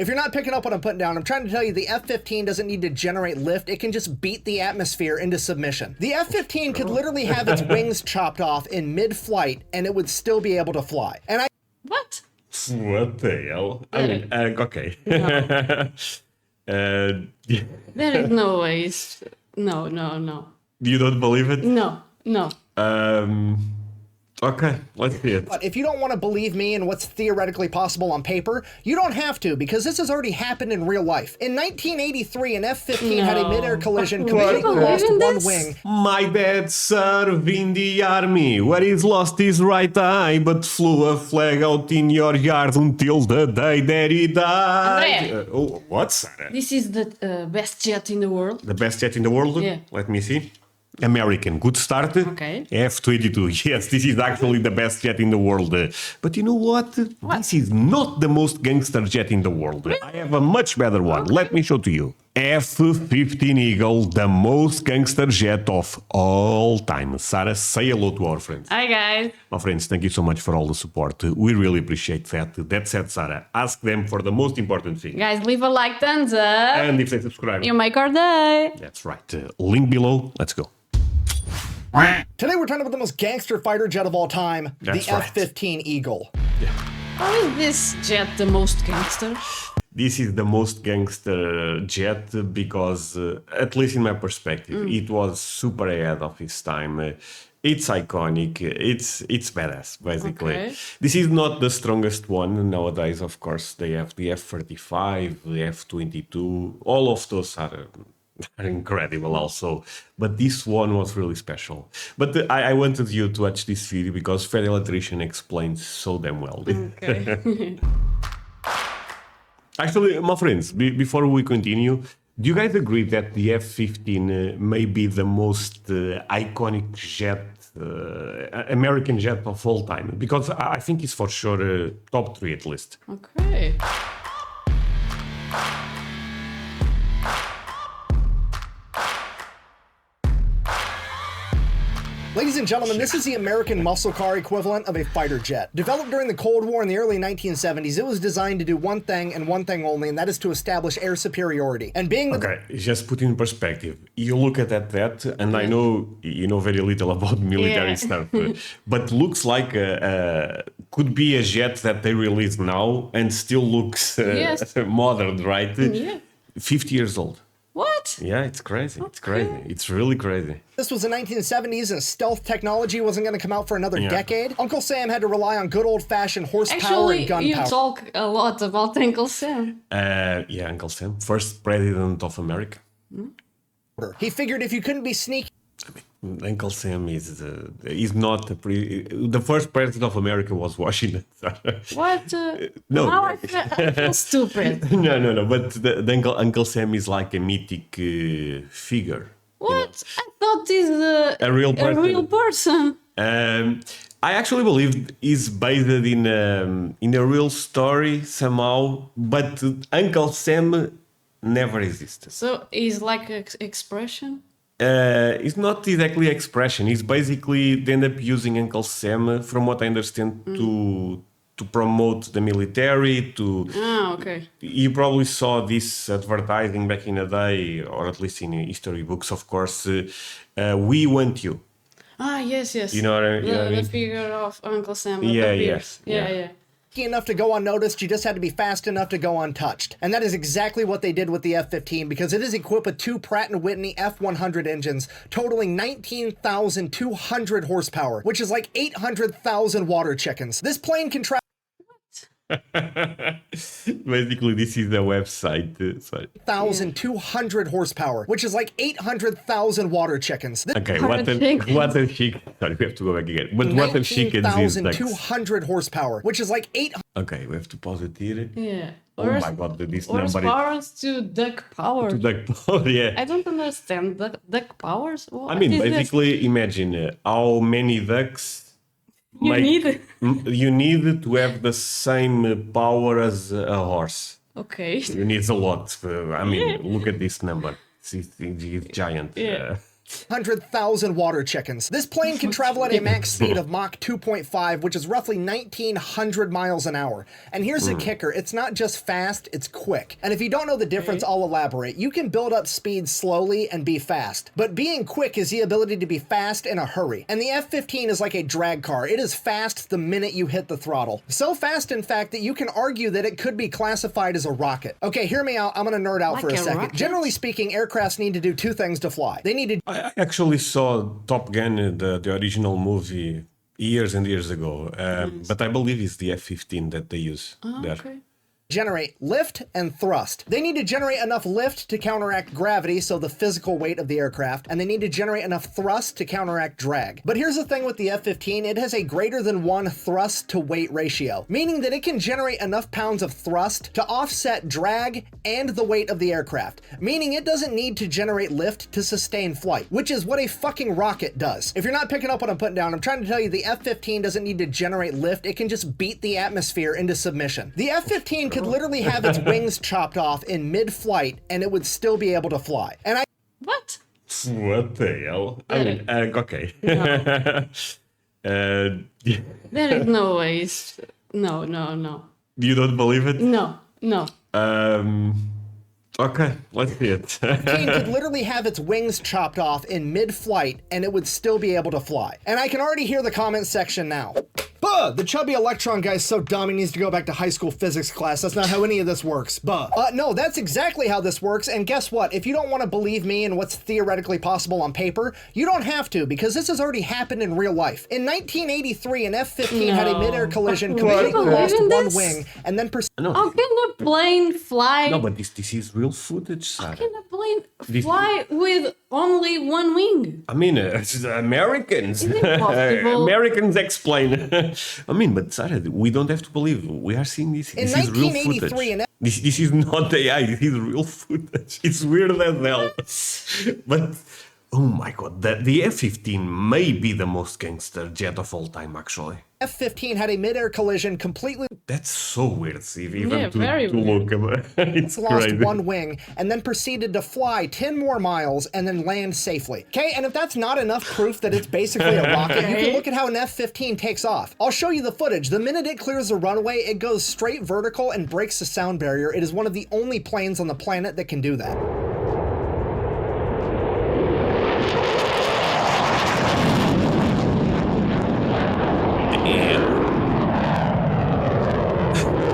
If you're not picking up what I'm putting down, I'm trying to tell you the F-15 doesn't need to generate lift. It can just beat the atmosphere into submission. The F-15 could literally have its wings chopped off in mid-flight and it would still be able to fly. And What? What the hell? I mean, okay. No. uh, There is no way. No. you don't believe it? No. Okay, let's see it. But if you don't want to believe me and what's theoretically possible on paper, you don't have to, because this has already happened in real life. In 1983, an F-15 had a midair collision, completely lost one wing. My dad served in the army, where he's lost his right eye, but flew a flag out in your yard until the day that he died. Andrea. What, Sarah? This is the best jet in the world. The best jet in the world? Yeah. Let me see. American, good start. Okay. F-22, yes, this is actually the best jet in the world. But you know what? This is not the most gangster jet in the world. I have a much better one. Okay. Let me show to you. F-15 Eagle, the most gangster jet of all time. Sarah, say hello to our friends. Hi guys. My friends, thank you so much for all the support. We really appreciate that. That said, Sarah, ask them for the most important thing. Guys, leave a like, thumbs up. And if they subscribe. You make our day. That's right. Link below. Let's go. Today we're talking about the most gangster fighter jet of all time, That's the right. F-15 Eagle. How is this jet the most gangster? This is the most gangster jet because, at least in my perspective, it was super ahead of its time. It's iconic. It's badass, basically. Okay. This is not the strongest one nowadays. Of course, they have the F-35, the F-22. All of those are incredible also, but this one was really special. But I wanted you to watch this video because Fred Electrician explains so damn well. Okay. Actually, my friends, before we continue, do you guys agree that the F-15 may be the most iconic jet, American jet of all time? Because I think it's for sure top 3 at least. Okay. Ladies and gentlemen, this is the American muscle car equivalent of a fighter jet. Developed during the Cold War in the early 1970s, it was designed to do one thing and one thing only, and that is to establish air superiority. And being Okay, just put in perspective. You look at that, and I know you know very little about military stuff, but looks like could be a jet that they release now and still looks Yes. modern, right? Yeah. 50 years old. What? Yeah, it's crazy. It's crazy. It's really crazy. this was the 1970s and stealth technology wasn't going to come out for another decade, Uncle Sam had to rely on good old-fashioned horsepower and Actually, you gunpowder. talk a lot about Uncle Sam. Yeah, Uncle Sam, first president of America. He figured if you couldn't be sneaky Uncle Sam is not the first president of America was Washington. What? No. Now I feel stupid. No. But the Uncle Sam is like a mythic figure. What? I thought he's A real person. A real person. I actually believe is based in a real story somehow, but Uncle Sam never existed. So he's like an expression? It's not exactly expression. It's basically they end up using Uncle Sam, from what I understand, to promote the military. Okay. You probably saw this advertising back in the day, or at least in history books, of course. We want you. Yes. You know what I The mean? figure of Uncle Sam. Yeah, appears. yeah. Yeah. enough to go unnoticed, you just had to be fast enough to go untouched. And that is exactly what they did with the F-15, because it is equipped with 2 Pratt & Whitney F-100 engines, totaling 19,200 horsepower, which is like 800,000 water chickens. This plane can travel Basically, this is the website. Sorry. 1,200 horsepower, which is like 800,000 water chickens. Okay, Water chicken. what a chic. Sorry, we have to go back again. But what a chicken is that? 19,200 horsepower, which is like 800 Okay, we have to pause it here. Yeah. Oh my god, this number is Horsepower to duck power. to the power. Yeah. I don't understand. Duck powers? What I mean, is this? basically, imagine how many ducks You need. you need to have the same power as a horse. Okay. You need a lot. I mean, look at this number. It's giant. Yeah. 100,000 water chickens. This plane can travel at a max speed of Mach 2.5, which is roughly 1,900 miles an hour. And here's the kicker, it's not just fast, it's quick. And if you don't know the difference, I'll elaborate. You can build up speed slowly and be fast. But being quick is the ability to be fast in a hurry. And the F-15 is like a drag car. It is fast the minute you hit the throttle. So fast, in fact, that you can argue that it could be classified as a rocket. Okay, hear me out. I'm gonna nerd out Like for a second. rocket? Generally speaking, aircrafts need to do two things to fly. They need to I actually saw Top Gun, the original movie, years and years ago. But I believe it's the F-15 that they use there. Okay. generate lift and thrust. They need to generate enough lift to counteract gravity, so the physical weight of the aircraft, and they need to generate enough thrust to counteract drag. But here's the thing with the F-15, it has a greater than 1 thrust to weight ratio, meaning that it can generate enough pounds of thrust to offset drag and the weight of the aircraft, meaning it doesn't need to generate lift to sustain flight, which is what a fucking rocket does. If you're not picking up what I'm putting down, I'm trying to tell you the F-15 doesn't need to generate lift, it can just beat the atmosphere into submission. The F-15 could literally have its wings chopped off in mid-flight and it would still be able to fly. And What? What the hell? I mean, okay. Yeah. There is no way. No. You don't believe it? No. Okay, let's see it. plane could literally have its wings chopped off in mid-flight and it would still be able to fly. And I can already hear the comment section now. Buh! The chubby electron guy's so dumb he needs to go back to high school physics class. That's not how any of this works. Buh. No, that's exactly how this works, and guess what? If you don't want to believe me and what's theoretically possible on paper, you don't have to, because this has already happened in real life. In 1983, an F-15 had a midair collision, completely believe lost in one this? wing, and then No, How can a plane fly? no, but this is real footage, Sarah. How can a plane fly with only one wing? I mean, it's the Americans. Is it possible? Americans explain. I mean, but Sarah, we don't have to believe. We are seeing this. In This is real 1983, footage. an This is not AI. This is real footage. It's weird as hell. But oh my god, the F-15 may be the most gangster jet of all time. Actually, F-15 had a midair collision, completely that's so weird, Steve. Even Yeah, to very look at it. It's lost crazy. one wing, and then proceeded to fly 10 more miles and then land safely. Okay, and if that's not enough proof that it's basically a rocket, you can look at how an F-15 takes off. I'll show you the footage. The minute it clears the runway, it goes straight vertical and breaks the sound barrier. It is one of the only planes on the planet that can do that.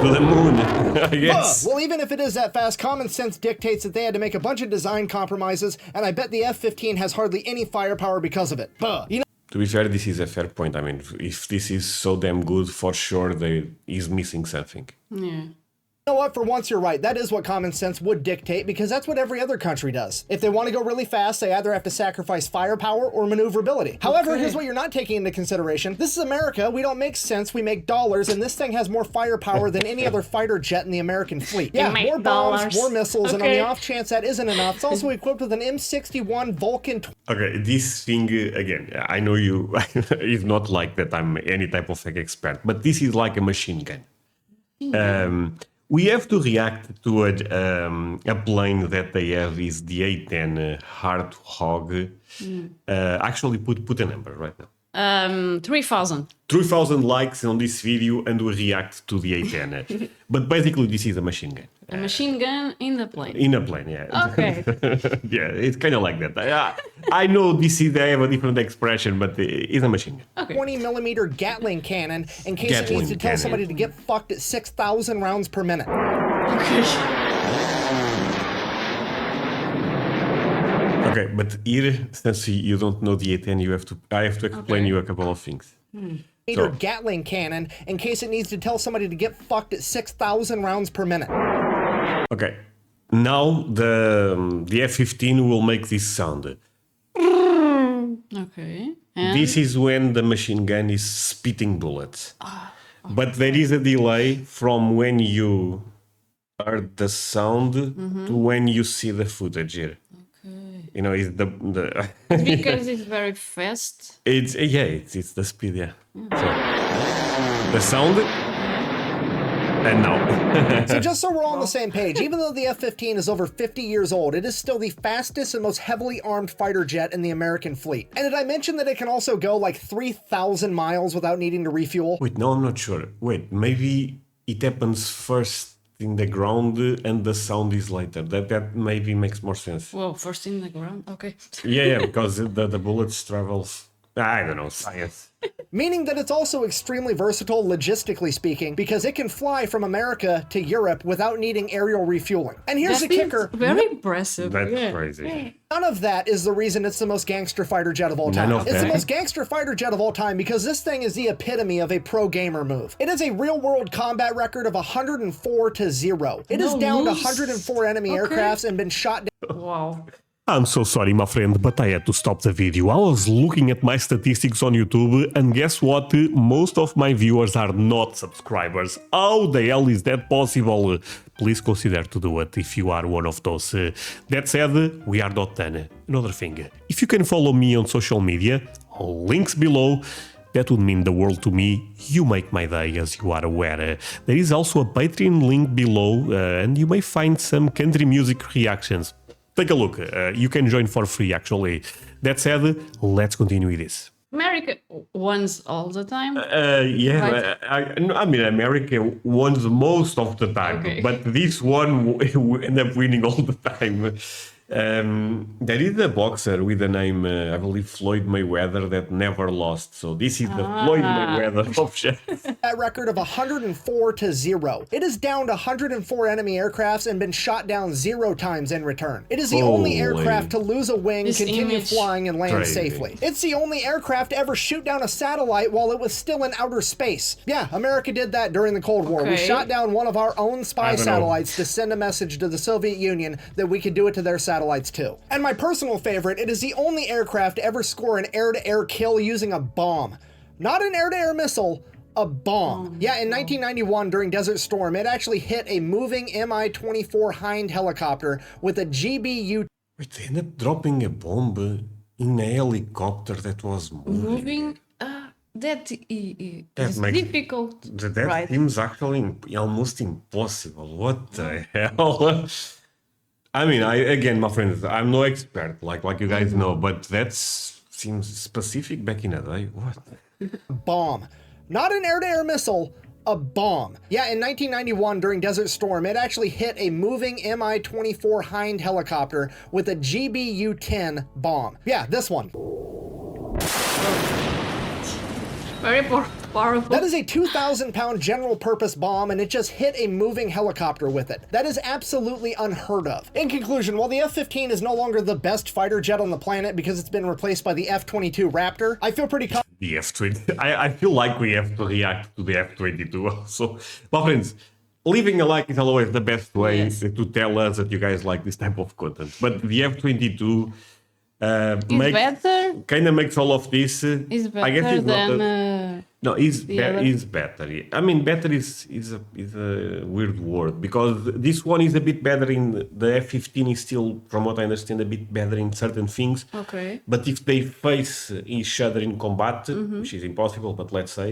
To the moon, I guess. Well, even if it is that fast, common sense dictates that they had to make a bunch of design compromises, and I bet the F-15 has hardly any firepower because of it. You know, To be fair, this is a fair point. I mean, if this is so damn good, for sure, he's missing something. Yeah. You know what? For once, you're right. That is what common sense would dictate, because that's what every other country does. If they want to go really fast, they either have to sacrifice firepower or maneuverability. However, here's what you're not taking into consideration. This is America. We don't make cents. We make dollars, and this thing has more firepower than any other fighter jet in the American fleet. Yeah, make more bombs, dollars. more missiles, and on the Okay. off chance that isn't enough, it's also equipped with an M61 Vulcan. Okay, this thing, again, I know you, it's not like that I'm any type of expert, but this is like a machine gun. We have to react to a plane that they have is the A-10 Hard Hog. Actually, put a number right now. 3,000. 3,000 likes on this video and we react to the A-10. But basically, this is a machine gun. A machine gun in the plane. In a plane, yeah. Okay. Yeah, it's kind of like that. I know they have a different expression, but it's a machine gun. Okay. 20mm Gatling cannon in case it Gatling needs to tell cannon. somebody to get fucked at 6,000 rounds per minute. Okay, but here, since you don't know the A10, I have to explain you a couple of things. So- Gatling cannon in case it needs to tell somebody to get fucked at 6,000 rounds per minute. Okay, now the F-15 will make this sound. Okay. And This is when the machine gun is spitting bullets. But there is a delay from when you heard the sound to when you see the footage here. okay. You know, it's the Because it's very fast. it's the speed, yeah. So, the sound and now. So just so we're all on the same page. Even though the F-15 is over 50 years old, it is still the fastest and most heavily armed fighter jet in the American fleet. And did I mention that it can also go like 3,000 miles without needing to refuel? Wait, no, I'm not sure. Wait, maybe it happens first in the ground and the sound is later. That maybe makes more sense. Well, first in the ground. Okay. Yeah, because the bullets travels. I don't know, science. Meaning that it's also extremely versatile logistically speaking, because it can fly from America to Europe without needing aerial refueling. And here's the That is kicker. Very impressive. That's yeah. crazy. None of that is the reason it's the most gangster fighter jet of all time. None of It's the that. most gangster fighter jet of all time because this thing is the epitome of a pro gamer move. It is a real world combat record of 104-0. It is No down to loose. 104 enemy Okay. aircrafts and been shot down. Wow. I'm so sorry, my friend, but I had to stop the video. I was looking at my statistics on YouTube, and guess what? Most of my viewers are not subscribers. How the hell is that possible? Please consider to do it if you are one of those. That said, we are not done. Another thing, if you can follow me on social media, links below. That would mean the world to me. You make my day, as you are aware. There is also a Patreon link below, and you may find some country music reactions. Take a look. You can join for free, actually. That said, let's continue with this. America wins all the time. Yeah, Right. I mean, America wins most of the time, Okay. but this one end up winning all the time. There is a boxer with the name, I believe, Floyd Mayweather that never lost. So this is the Floyd Mayweather option. That record of 104-0. It is down to 104 enemy aircrafts and been shot down 0 times in return. It is the only Holy. aircraft to lose a wing, This continue image. flying, and land Crazy. safely. It's the only aircraft to ever shoot down a satellite while it was still in outer space. Yeah, America did that during the Cold War. We Okay. shot down one of our own spy I don't know. satellites to send a message to the Soviet Union that we could do it to their satellites too. And my personal favorite, it is the only aircraft to ever score an air-to-air kill using a bomb. Not an air-to-air missile, a bomb. Yeah, in 1991 during Desert Storm, it actually hit a moving Mi-24 Hind helicopter with a GBU. Wait, they ended up dropping a bomb in a helicopter that was moving. Moving. That is makes- difficult. That right. seems actually almost impossible. What the hell? I mean, again, my friends, I'm no expert, like you guys know, but that seems specific back in the day. What? Bomb. Not an air-to-air missile, a bomb. Yeah, in 1991 during Desert Storm, it actually hit a moving Mi-24 Hind helicopter with a GBU-10 bomb. Yeah, this one. Very powerful. That is a 2,000-pound general-purpose bomb, and it just hit a moving helicopter with it. That is absolutely unheard of. In conclusion, while the F-15 is no longer the best fighter jet on the planet because it's been replaced by the F-22 Raptor, I feel pretty confident The F-20. I feel like we have to react to the F-22 also. My friends, leaving a like is always the best way Yes. to tell us that you guys like this type of content. But the F-22 Is better. kind of makes all of this. Is I guess better it's not than. a- No, is other? better. I mean, better is a weird word because this one is a bit better in the F-15 is still, from what I understand, a bit better in certain things. Okay. But if they face each other in combat, which is impossible, but let's say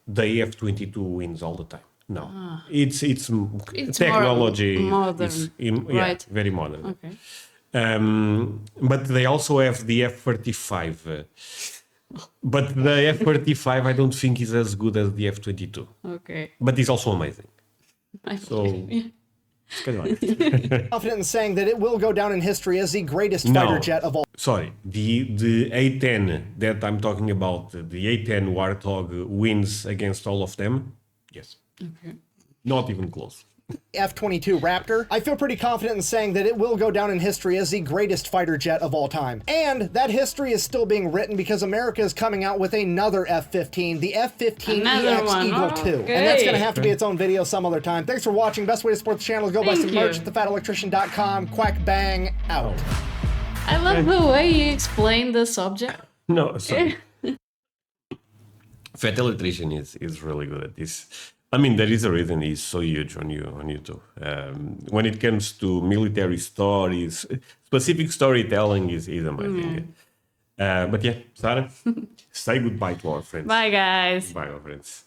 the F-22 wins all the time. No, it's technology. more modern, Yeah, right. very modern. Okay. But they also have the F-35. But the F-35 I don't think is as good as the F-22. Okay. But it's also amazing. I So- believe you. It's kind of like- in saying that it will go down in history as the greatest No. fighter jet of all. Sorry, the A-10 that I'm talking about, the A-10 Warthog wins against all of them? Yes. Okay. Not even close. F-22 Raptor, I feel pretty confident in saying that it will go down in history as the greatest fighter jet of all time. And that history is still being written because America is coming out with another F-15, the F-15 Another EX one. Eagle 2. Okay. And that's going to have to be its own video some other time. Thanks for watching. Best way to support the channel is go buy Thank some merch you. at thefatelectrician.com. Quack bang out. I love the way you explain the subject. No, sorry. Fat Electrician is really good at this. I mean, there is a reason he's so huge on YouTube. When it comes to military stories, specific storytelling is amazing. But yeah, Sarah, say goodbye to our friends. Bye, guys. Bye, our friends.